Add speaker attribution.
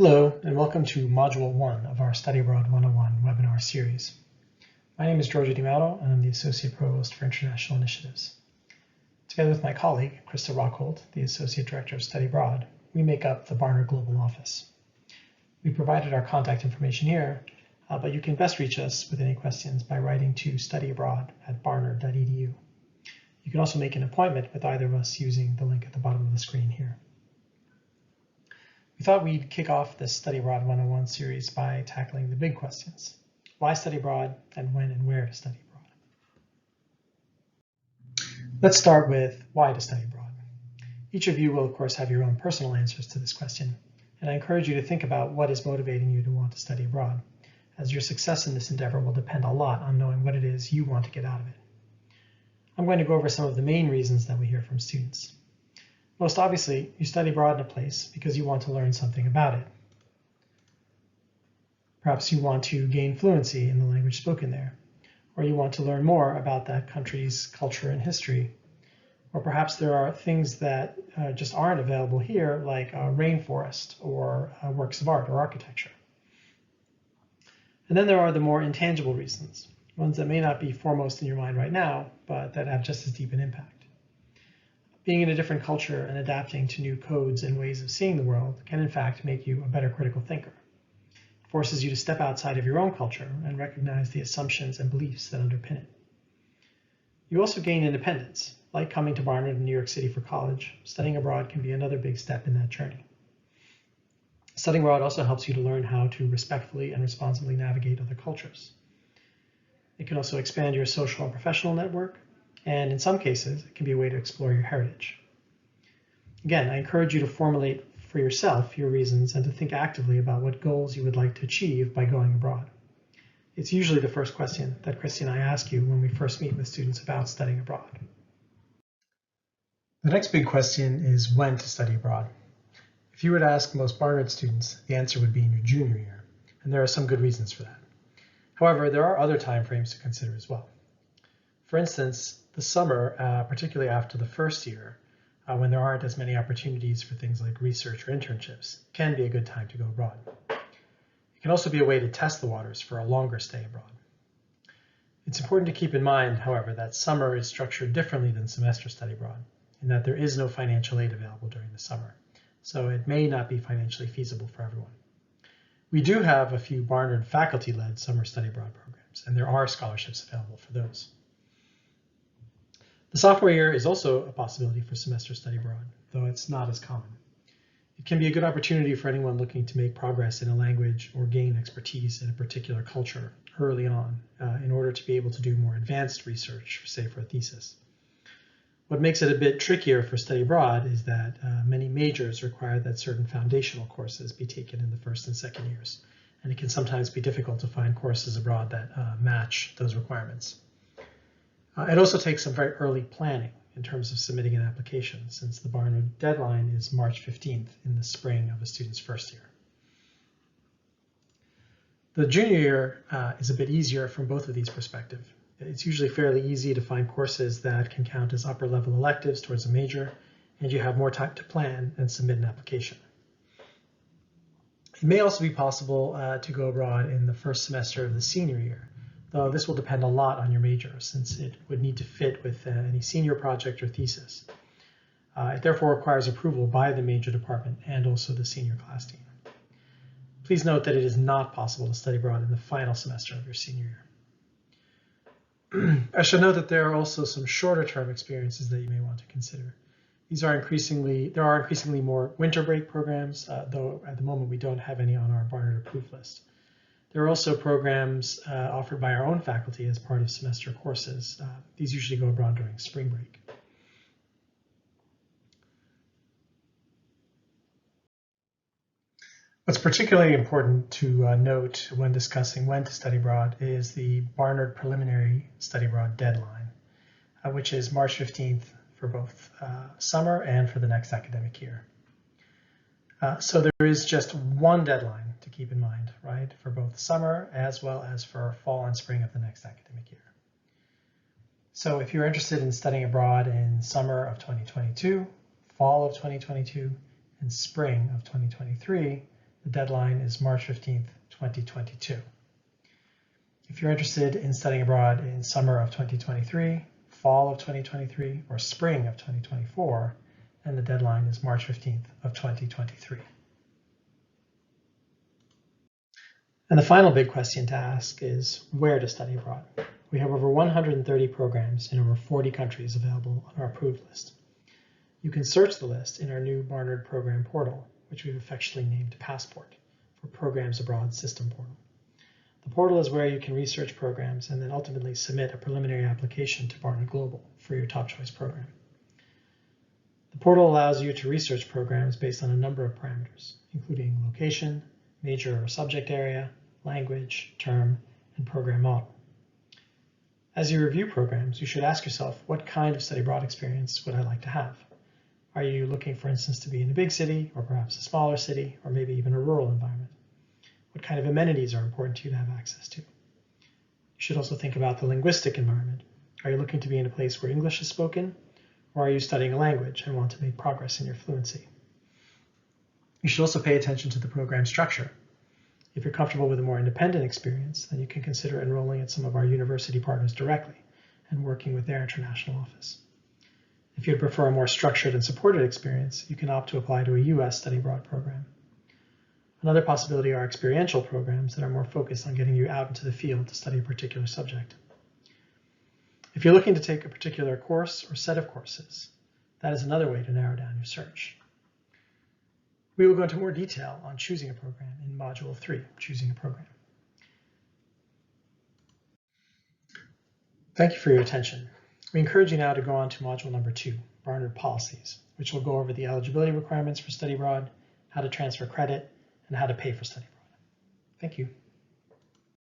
Speaker 1: Hello, and welcome to Module 1 of our Study Abroad 101 webinar series. My name is Giorgio Di Mauro, and I'm the Associate Provost for International Initiatives. Together with my colleague, Krista Rockhold, the Associate Director of Study Abroad, we make up the Barnard Global Office. We provided our contact information here, but you can best reach us with any questions by writing to studyabroad@barnard.edu. You can also make an appointment with either of us using the link at the bottom of the screen here. We thought we'd kick off this Study Abroad 101 series by tackling the big questions. Why study abroad, and when and where to study abroad? Let's start with why to study abroad. Each of you will, of course, have your own personal answers to this question, and I encourage you to think about what is motivating you to want to study abroad, as your success in this endeavor will depend a lot on knowing what it is you want to get out of it. I'm going to go over some of the main reasons that we hear from students. Most obviously, you study abroad in a place because you want to learn something about it. Perhaps you want to gain fluency in the language spoken there, or you want to learn more about that country's culture and history, or perhaps there are things that just aren't available here, like a rainforest or works of art or architecture. And then there are the more intangible reasons, ones that may not be foremost in your mind right now, but that have just as deep an impact. Being in a different culture and adapting to new codes and ways of seeing the world can in fact make you a better critical thinker. It forces you to step outside of your own culture and recognize the assumptions and beliefs that underpin it. You also gain independence. Like coming to Barnard in New York City for college, studying abroad can be another big step in that journey. Studying abroad also helps you to learn how to respectfully and responsibly navigate other cultures. It can also expand your social and professional network, and in some cases, it can be a way to explore your heritage. Again, I encourage you to formulate for yourself your reasons and to think actively about what goals you would like to achieve by going abroad. It's usually the first question that Christy and I ask you when we first meet with students about studying abroad. The next big question is when to study abroad. If you were to ask most Barnard students, the answer would be in your junior year, and there are some good reasons for that. However, there are other time frames to consider as well. For instance, the summer, particularly after the first year, when there aren't as many opportunities for things like research or internships, can be a good time to go abroad. It can also be a way to test the waters for a longer stay abroad. It's important to keep in mind, however, that summer is structured differently than semester study abroad, in that there is no financial aid available during the summer, so it may not be financially feasible for everyone. We do have a few Barnard faculty-led summer study abroad programs, and there are scholarships available for those. The sophomore year is also a possibility for semester study abroad, though it's not as common. It can be a good opportunity for anyone looking to make progress in a language or gain expertise in a particular culture early on in order to be able to do more advanced research, say for a thesis. What makes it a bit trickier for study abroad is that many majors require that certain foundational courses be taken in the first and second years, and it can sometimes be difficult to find courses abroad that match those requirements. It also takes some very early planning in terms of submitting an application, since the Barnard deadline is March 15th in the spring of a student's first year. The junior year is a bit easier from both of these perspectives. It's usually fairly easy to find courses that can count as upper-level electives towards a major, and you have more time to plan and submit an application. It may also be possible to go abroad in the first semester of the senior year, though this will depend a lot on your major, since it would need to fit with any senior project or thesis. It therefore requires approval by the major department and also the senior class team. Please note that it is not possible to study abroad in the final semester of your senior year. I should note that there are also some shorter term experiences that you may want to consider. There are increasingly more winter break programs, though at the moment we don't have any on our Barnard approved list. There are also programs offered by our own faculty as part of semester courses. These usually go abroad during spring break. What's particularly important to note when discussing when to study abroad is the Barnard preliminary study abroad deadline, which is March 15th for both summer and for the next academic year. So there is just one deadline to keep in mind, right, for both summer as well as for fall and spring of the next academic year. So if you're interested in studying abroad in summer of 2022, fall of 2022, and spring of 2023, The deadline is March 15th, 2022. If you're interested in studying abroad in summer of 2023, fall of 2023, or spring of 2024, then the deadline is March 15th of 2023. And the final big question to ask is where to study abroad. We have over 130 programs in over 40 countries available on our approved list. You can search the list in our new Barnard program portal, which we've affectionately named Passport, for Programs Abroad System Portal. The portal is where you can research programs and then ultimately submit a preliminary application to Barnard Global for your top choice program. The portal allows you to research programs based on a number of parameters, including location, major or subject area, language, term, and program model. As you review programs, you should ask yourself, what kind of study abroad experience would I like to have? Are you looking, for instance, to be in a big city, or perhaps a smaller city, or maybe even a rural environment? What kind of amenities are important to you to have access to? You should also think about the linguistic environment. Are you looking to be in a place where English is spoken, or are you studying a language and want to make progress in your fluency? You should also pay attention to the program structure. If you're comfortable with a more independent experience, then you can consider enrolling at some of our university partners directly and working with their international office. If you'd prefer a more structured and supported experience, you can opt to apply to a US study abroad program. Another possibility are experiential programs that are more focused on getting you out into the field to study a particular subject. If you're looking to take a particular course or set of courses, that is another way to narrow down your search. We will go into more detail on choosing a program in Module 3, Choosing a Program. Thank you for your attention. We encourage you now to go on to Module number 2, Barnard Policies, which will go over the eligibility requirements for study abroad, how to transfer credit, and how to pay for study abroad. Thank you.